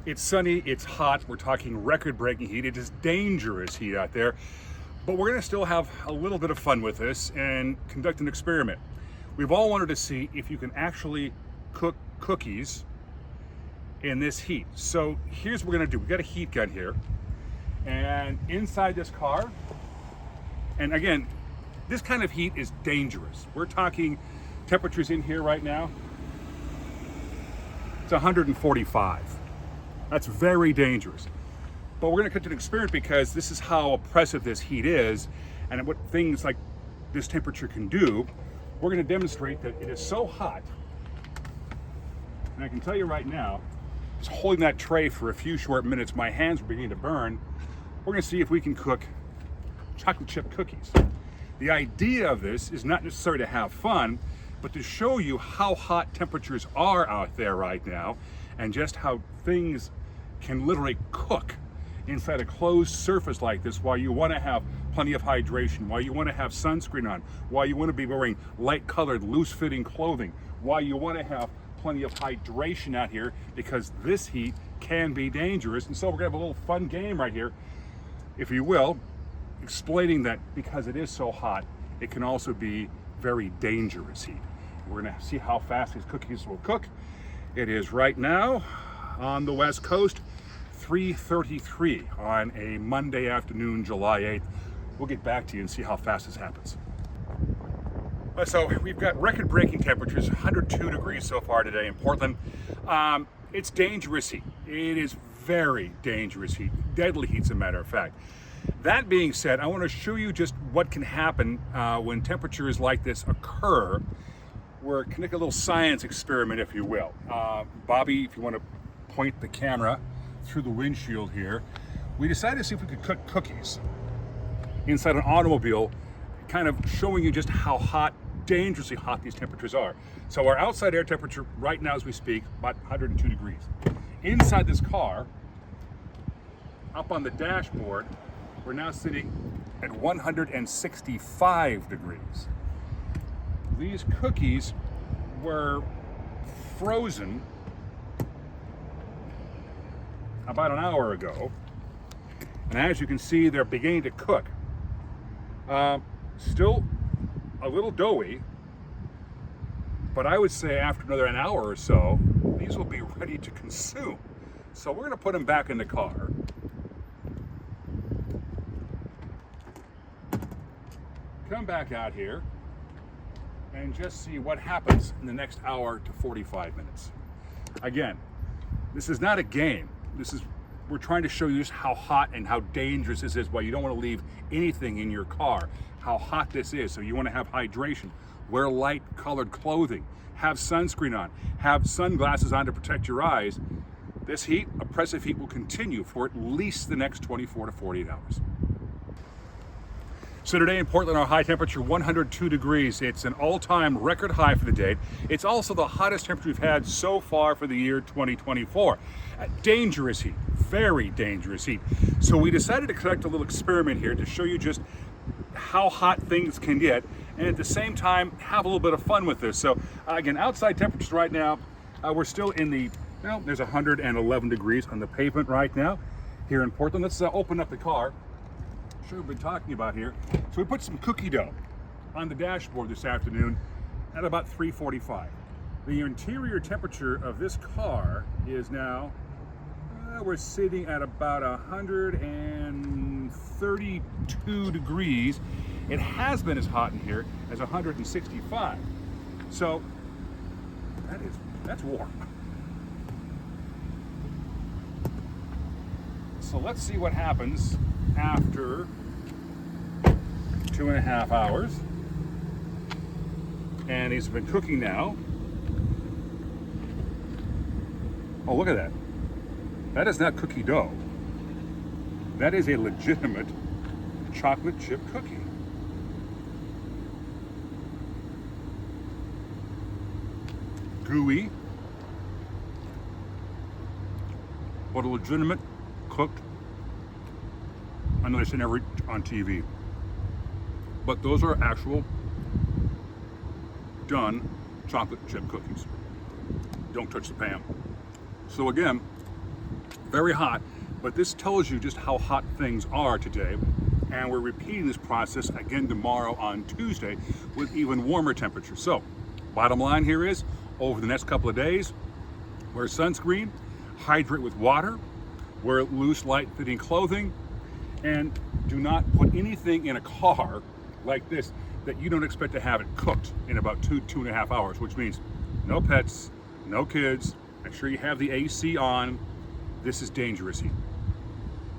It's sunny, it's hot, we're talking record-breaking heat. It is dangerous heat out there, but we're gonna still have a little bit of fun with this and conduct an experiment. We've all wanted to see if you can actually cook cookies in this heat. So here's what we're gonna do. We've got a heat gun here, and inside this car, and again, this kind of heat is dangerous. We're talking temperatures in here right now, it's 145. That's very dangerous. But we're gonna conduct an experiment because this is how oppressive this heat is and what things like this temperature can do. We're gonna demonstrate that it is so hot, and I can tell you right now, just holding that tray for a few short minutes, my hands are beginning to burn. We're gonna see if we can cook chocolate chip cookies. The idea of this is not necessarily to have fun, but to show you how hot temperatures are out there right now and just how things can literally cook inside a closed surface like this, while you want to have plenty of hydration, while you want to have sunscreen on, while you want to be wearing light colored, loose fitting clothing, while you want to have plenty of hydration out here, because this heat can be dangerous. And so we're gonna have a little fun game right here, if you will, explaining that because it is so hot, it can also be very dangerous heat. We're gonna see how fast these cookies will cook. It is right now on the West Coast, 3:33 on a Monday afternoon, July 8th. We'll get back to you and see how fast this happens. So we've got record-breaking temperatures, 102 degrees so far today in Portland. It's dangerous heat. It is very dangerous heat, deadly heat as a matter of fact. That being said, I want to show you just what can happen when temperatures like this occur. We're conducting a little science experiment, if you will. Bobby, if you want to point the camera through the windshield here, we decided to see if we could cook cookies inside an automobile, kind of showing you just how hot, dangerously hot these temperatures are. So our outside air temperature right now as we speak, about 102 degrees. Inside this car, up on the dashboard, we're now sitting at 165 degrees. These cookies were frozen about an hour ago, and as you can see, they're beginning to cook. Still a little doughy, but I would say after another an hour or so, these will be ready to consume. So we're gonna put them back in the car. Come back out here and just see what happens in the next hour to 45 minutes. Again, this is not a game. We're trying to show you just how hot and how dangerous this is, why you don't want to leave anything in your car, how hot this is. So you want to have hydration, wear light colored clothing, have sunscreen on, have sunglasses on to protect your eyes. This heat, oppressive heat, will continue for at least the next 24 to 48 hours. So today in Portland, our high temperature, 102 degrees. It's an all-time record high for the day. It's also the hottest temperature we've had so far for the year 2024. Dangerous heat, very dangerous heat. So we decided to conduct a little experiment here to show you just how hot things can get, and at the same time, have a little bit of fun with this. So again, outside temperatures right now, we're still in the, well, there's 111 degrees on the pavement right now here in Portland. Let's open up the car. Sure, we've been talking about here. So we put some cookie dough on the dashboard this afternoon at about 3:45. The interior temperature of this car is now, we're sitting at about 132 degrees. It has been as hot in here as 165. So that's warm. So let's see what happens after 2.5 hours. And he's been cooking now. Oh, look at that. That is not cookie dough. That is a legitimate chocolate chip cookie. Gooey, but a legitimate cooked. I know they say never on TV, but those are actual done chocolate chip cookies. Don't touch the pan. So again, very hot, but this tells you just how hot things are today. And we're repeating this process again tomorrow on Tuesday with even warmer temperatures. So, bottom line here is, over the next couple of days, wear sunscreen, hydrate with water, wear loose, light-fitting clothing, and do not put anything in a car like this that you don't expect to have it cooked in about 2.5 hours, which means no pets, no kids, make sure you have the AC on. This is dangerous heat.